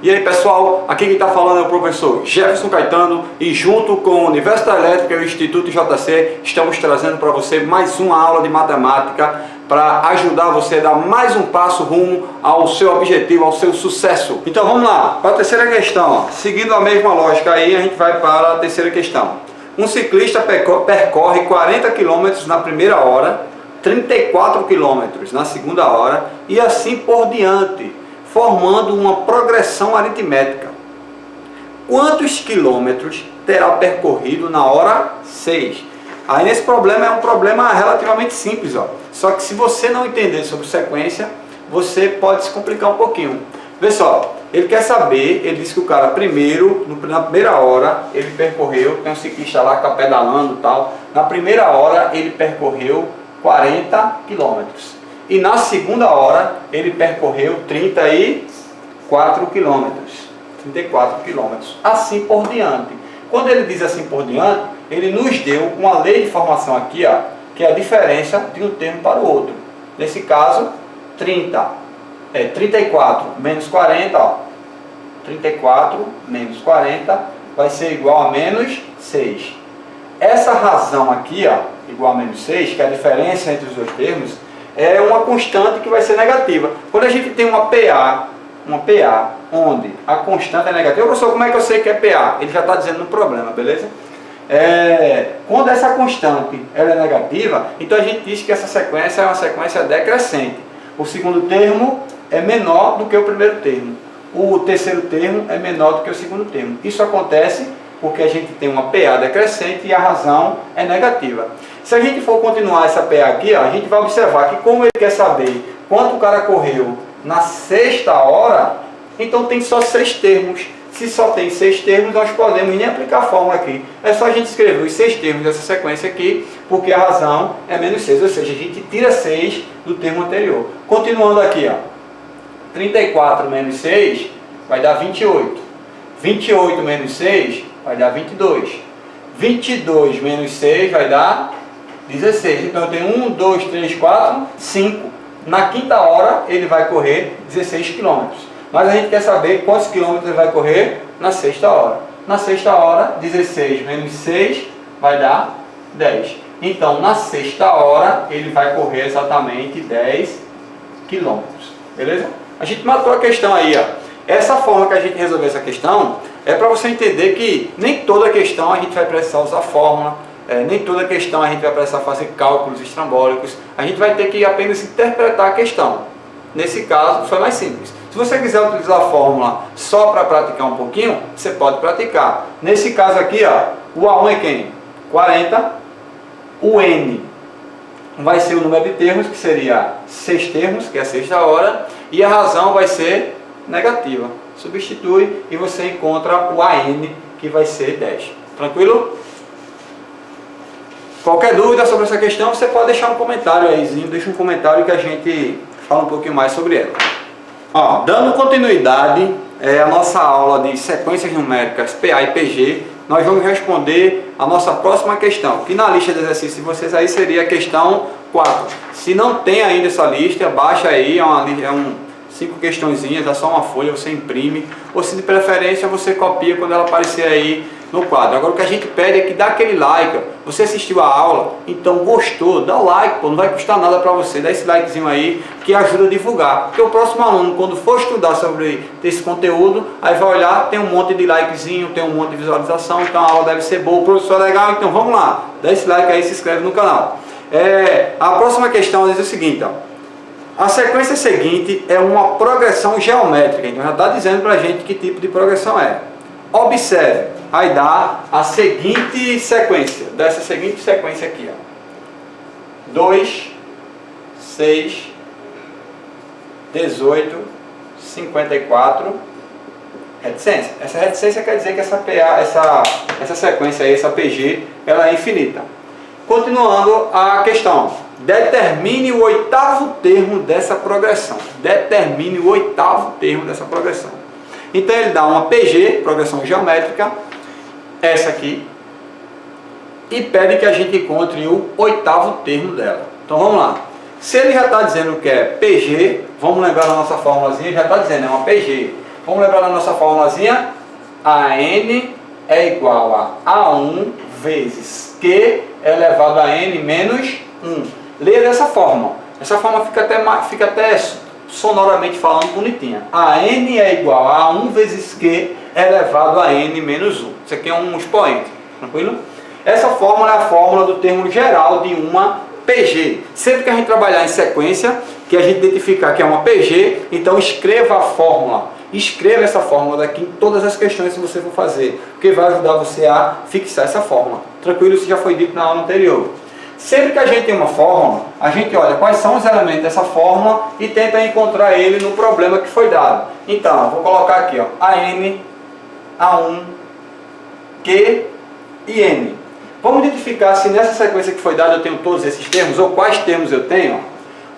E aí pessoal, aqui quem está falando é o professor Jefferson Caetano e junto com a Universidade Elétrica e o Instituto JC estamos trazendo para você mais uma aula de matemática para ajudar você a dar mais um passo rumo ao seu objetivo, ao seu sucesso. Então vamos lá, para a terceira questão, seguindo a mesma lógica aí, a gente vai para a terceira questão. Um ciclista percorre 40 km na primeira hora, 34 km na segunda hora e assim por diante, formando uma progressão aritmética. Quantos quilômetros terá percorrido na hora 6? Aí nesse problema é um problema relativamente simples, ó. Só que se você não entender sobre sequência, você pode se complicar um pouquinho. Vê só, ele quer saber, ele disse que o cara primeiro, na primeira hora, ele percorreu, tem um ciclista lá que está pedalando e tal, na primeira hora ele percorreu 40 quilômetros. E na segunda hora ele percorreu 34 quilômetros. 34 quilômetros. Assim por diante. Quando ele diz assim por diante, ele nos deu uma lei de formação aqui, ó, que é a diferença de um termo para o outro. Nesse caso, 34 menos 40, ó. 34 menos 40 vai ser igual a menos 6. Essa razão aqui, ó, igual a menos 6, que é a diferença entre os dois termos, é uma constante que vai ser negativa. Quando a gente tem uma PA onde a constante é negativa, professor, como é que eu sei que é PA? Ele já está dizendo no problema, beleza? Quando essa constante ela é negativa, então a gente diz que essa sequência é uma sequência decrescente. O segundo termo é menor do que o primeiro termo. O terceiro termo é menor do que o segundo termo. Isso acontece porque a gente tem uma PA decrescente e a razão é negativa. Se a gente for continuar essa PA aqui, ó, a gente vai observar que como ele quer saber quanto o cara correu na sexta hora, então tem só 6 termos. Se só tem 6 termos, nós podemos nem aplicar a fórmula aqui. É só a gente escrever os 6 termos dessa sequência aqui, porque a razão é menos 6, ou seja, a gente tira 6 do termo anterior. Continuando aqui, ó, 34 menos 6 vai dar 28. 28 menos 6 vai dar 22. 22 menos 6 vai dar 16. Então eu tenho 1, 2, 3, 4, 5. Na quinta hora ele vai correr 16 km. Mas a gente quer saber quantos quilômetros ele vai correr na sexta hora. Na sexta hora, 16 menos 6 vai dar 10. Então na sexta hora ele vai correr exatamente 10 km. Beleza? A gente matou a questão aí, ó. Essa forma que a gente resolveu essa questão é para você entender que nem toda questão a gente vai precisar usar fórmula, nem toda questão a gente vai precisar fazer cálculos estrambólicos, a gente vai ter que apenas interpretar a questão. Nesse caso foi mais simples. Se você quiser utilizar a fórmula só para praticar um pouquinho, você pode praticar. Nesse caso aqui, ó, o A1 é quem? 40. O N vai ser o número de termos, que seria 6 termos, que é a sexta hora, e a razão vai ser negativa. Substitui e você encontra o AN, que vai ser 10. Tranquilo? Qualquer dúvida sobre essa questão, você pode deixar um comentário aí, deixa um comentário que a gente fala um pouquinho mais sobre ela. Ó, dando continuidade à nossa aula de sequências numéricas PA e PG, nós vamos responder a nossa próxima questão, que na lista de exercícios de vocês aí seria a questão 4. Se não tem ainda essa lista, baixa aí, 5 questõezinhas, dá só uma folha, você imprime, ou se de preferência você copia quando ela aparecer aí no quadro. Agora o que a gente pede é que dá aquele like, ó. Você assistiu a aula, então gostou, dá o like, pô, não vai custar nada para você, dá esse likezinho aí que ajuda a divulgar, porque o próximo aluno, quando for estudar sobre esse conteúdo, aí vai olhar, tem um monte de likezinho, tem um monte de visualização, então a aula deve ser boa, o professor é legal, então vamos lá, dá esse like aí e se inscreve no canal. A próxima questão diz o seguinte, ó. A sequência seguinte é uma progressão geométrica, então já está dizendo para a gente que tipo de progressão é. Observe, aí dá a seguinte sequência, dessa seguinte sequência aqui, ó. 2, 6, 18, 54, reticência. Essa reticência quer dizer que essa sequência aí, essa PG, ela é infinita. Continuando a questão, determine o 8º termo dessa progressão. Determine o 8º termo dessa progressão. Então ele dá uma PG, progressão geométrica, essa aqui, e pede que a gente encontre o 8º termo dela. Então vamos lá. Se ele já está dizendo que é PG, vamos lembrar da nossa formulazinha, já está dizendo, é uma PG. Vamos lembrar da nossa formulazinha? AN é igual a A1 vezes Q elevado a N menos 1. Leia dessa forma. Essa forma fica até sonoramente falando bonitinha. AN é igual a A1 vezes Q elevado a N menos 1. Isso aqui é um expoente. Tranquilo? Essa fórmula é a fórmula do termo geral de uma PG. Sempre que a gente trabalhar em sequência, que a gente identificar que é uma PG, então escreva a fórmula. Escreva essa fórmula daqui em todas as questões que você for fazer, porque vai ajudar você a fixar essa fórmula. Tranquilo? Isso já foi dito na aula anterior. Sempre que a gente tem uma fórmula, a gente olha quais são os elementos dessa fórmula e tenta encontrar ele no problema que foi dado. Então, vou colocar aqui, ó, AN, A1, Q e N. Vamos identificar se nessa sequência que foi dada eu tenho todos esses termos, ou quais termos eu tenho.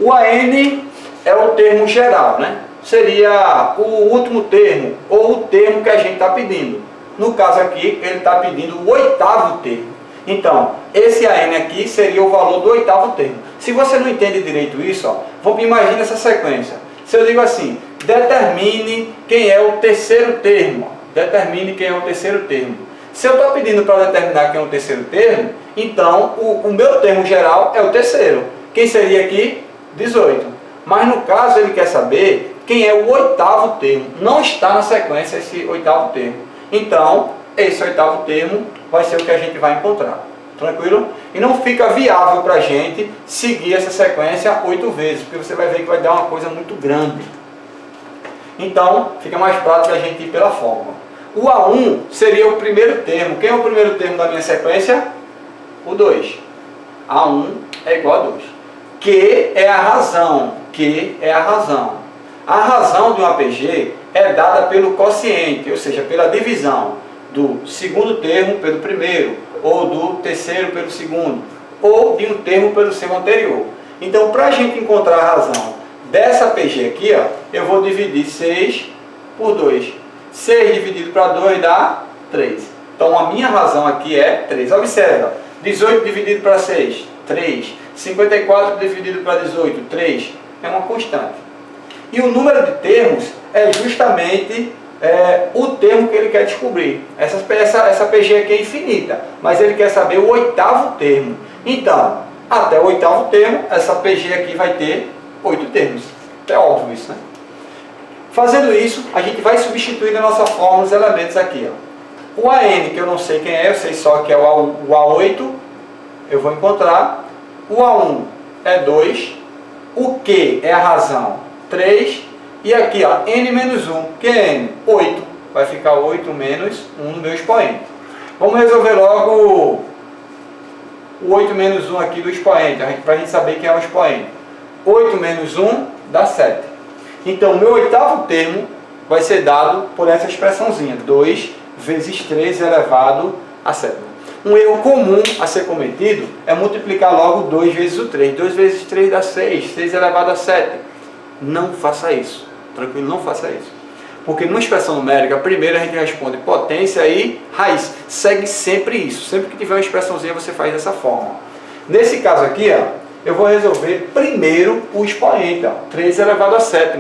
O AN é o termo geral, né? Seria o último termo, ou o termo que a gente está pedindo. No caso aqui, ele está pedindo o oitavo termo. Então, esse AN aqui seria o valor do oitavo termo. Se você não entende direito isso, ó, imagine essa sequência. Se eu digo assim, determine quem é o terceiro termo. Determine quem é o terceiro termo. Se eu estou pedindo para determinar quem é o terceiro termo, então o meu termo geral é o terceiro. Quem seria aqui? 18. Mas no caso ele quer saber quem é o oitavo termo. Não está na sequência esse oitavo termo. Então, esse oitavo termo vai ser o que a gente vai encontrar. Tranquilo? E não fica viável para a gente seguir essa sequência 8 vezes, porque você vai ver que vai dar uma coisa muito grande. Então, fica mais prático a gente ir pela fórmula. O A1 seria o primeiro termo. Quem é o primeiro termo da minha sequência? O 2. A1 é igual a 2. Q é a razão. Q é a razão. A razão de um APG é dada pelo quociente, ou seja, pela divisão do segundo termo pelo primeiro, ou do terceiro pelo segundo, ou de um termo pelo seu anterior. Então, para a gente encontrar a razão dessa APG aqui, ó, eu vou dividir 6 por 2. 6 dividido para 2 dá 3. Então, a minha razão aqui é 3. Observa, 18 dividido para 6, 3. 54 dividido para 18, 3. É uma constante. E o número de termos é justamente o termo que ele quer descobrir. Essa PG aqui é infinita, mas ele quer saber o oitavo termo. Então, até o oitavo termo, essa PG aqui vai ter 8 termos. É óbvio isso, né? Fazendo isso, a gente vai substituir na nossa fórmula os elementos aqui. Ó. O AN, que eu não sei quem é, eu sei só que é o A8, eu vou encontrar. O A1 é 2. O Q é a razão, 3. E aqui, ó, N menos 1, que é N? 8. Vai ficar 8 menos 1 no meu expoente. Vamos resolver logo o 8 menos 1 aqui do expoente, para a gente saber quem é o expoente. 8 menos 1 dá 7. Então, o meu oitavo termo vai ser dado por essa expressãozinha, 2 vezes 3 elevado a 7. Um erro comum a ser cometido é multiplicar logo 2 vezes o 3. 2 vezes 3 dá 6, 6 elevado a 7. Não faça isso. Tranquilo? Não faça isso. Porque numa expressão numérica, primeiro a gente responde potência e raiz. Segue sempre isso. Sempre que tiver uma expressãozinha, você faz dessa forma. Nesse caso aqui, ó, eu vou resolver primeiro o expoente. Ó, 3 elevado a 7.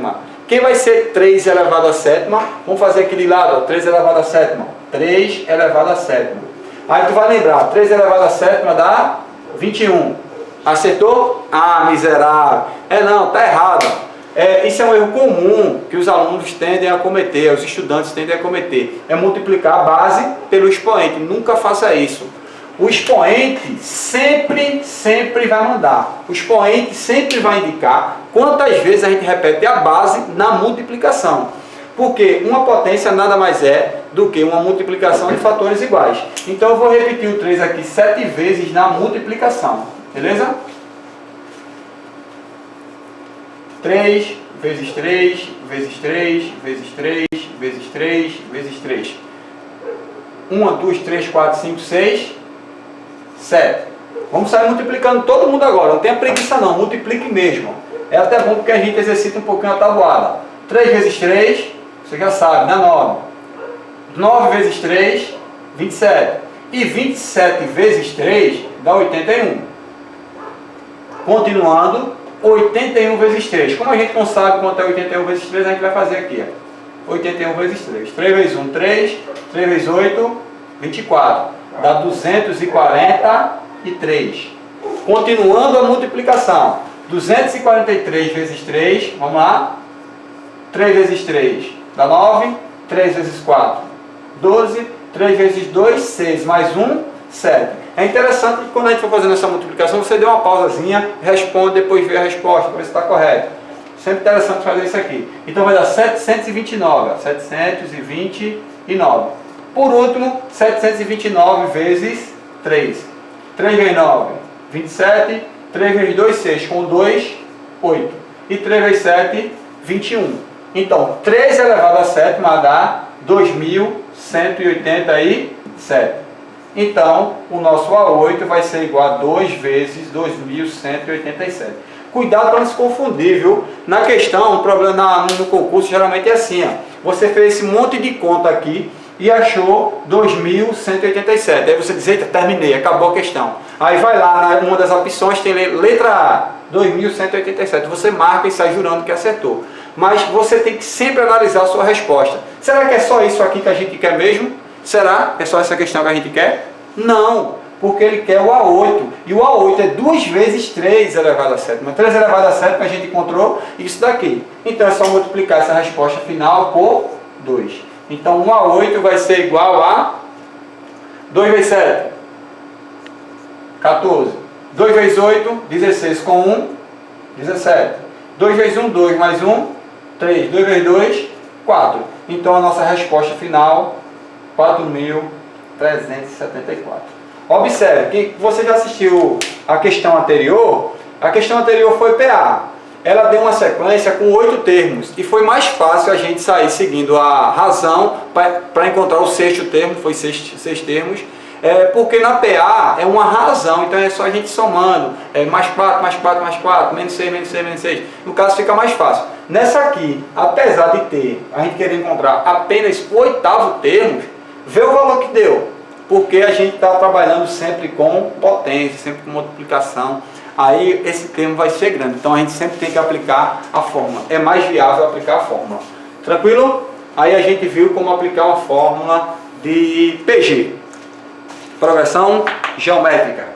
Quem vai ser 3 elevado a 7? Vamos fazer aquele lado. Ó, 3 elevado a 7. 3 elevado a 7. Aí tu vai lembrar, 3 elevado a 7 dá 21. Acertou? Ah, miserável. Não, tá errado. Isso é um erro comum que os alunos tendem a cometer, os estudantes tendem a cometer. É multiplicar a base pelo expoente. Nunca faça isso. O expoente sempre vai mandar. O expoente sempre vai indicar quantas vezes a gente repete a base na multiplicação. Porque uma potência nada mais é do que uma multiplicação de fatores iguais. Então eu vou repetir o 3 aqui 7 vezes na multiplicação. Beleza? 3 vezes 3, vezes 3, vezes 3, vezes 3, vezes 3. 1, 2, 3, 4, 5, 6, 7. Vamos sair multiplicando todo mundo agora. Não tenha preguiça não, multiplique mesmo. É até bom porque a gente exercita um pouquinho a tabuada. 3 vezes 3, você já sabe, dá 9. 9 vezes 3, 27. E 27 vezes 3 dá 81. Continuando, 81 vezes 3. Como a gente não sabe quanto é 81 vezes 3, a gente vai fazer aqui. Ó. 81 vezes 3. 3 vezes 1, 3. 3 vezes 8, 24. Dá 243. Continuando a multiplicação. 243 vezes 3, vamos lá. 3 vezes 3 dá 9. 3 vezes 4, 12. 3 vezes 2, 6. Mais 1, 7. É interessante que quando a gente for fazendo essa multiplicação, você dê uma pausazinha, responde, depois vê a resposta, para ver se está correto. Sempre interessante fazer isso aqui. Então vai dar 729. Ó, 729. Por último, 729 vezes 3. 3 vezes 9, 27. 3 vezes 2, 6. Com 2, 8. E 3 vezes 7, 21. Então, 3 elevado a 7 vai dar 2.187. Então, o nosso A8 vai ser igual a 2 vezes 2.187. Cuidado para não se confundir, viu? Na questão, o problema no concurso geralmente é assim, ó. Você fez esse monte de conta aqui e achou 2.187. Aí você diz, eita, terminei, acabou a questão. Aí vai lá, uma das opções tem letra A, 2.187. Você marca e sai jurando que acertou. Mas você tem que sempre analisar a sua resposta. Será que é só isso aqui que a gente quer mesmo? Será que é só essa questão que a gente quer? Não, porque ele quer o A8. E o A8 é 2 vezes 3 elevado a 7. Mas 3 elevado a 7 a gente encontrou isso daqui. Então é só multiplicar essa resposta final por 2. Então 1 a 8 vai ser igual a 2 vezes 7, 14. 2 vezes 8, 16. Com 1, 17. 2 vezes 1, 2. Mais 1, 3. 2 vezes 2, 4. Então a nossa resposta final, 4.374. Observe que você já assistiu a questão anterior. A questão anterior foi PA. Ela deu uma sequência com 8 termos e foi mais fácil a gente sair seguindo a razão para encontrar o sexto termo, foi 6 termos, porque na PA é uma razão, então é só a gente somando, mais 4, mais 4, mais 4, menos 6, menos 6, menos 6, no caso fica mais fácil. Nessa aqui, apesar de ter, a gente querer encontrar apenas o 8º termo, vê o valor que deu, porque a gente está trabalhando sempre com potência, sempre com multiplicação. Aí esse termo vai ser grande, então a gente sempre tem que aplicar a fórmula. É mais viável aplicar a fórmula. Tranquilo? Aí a gente viu como aplicar uma fórmula de PG, progressão geométrica.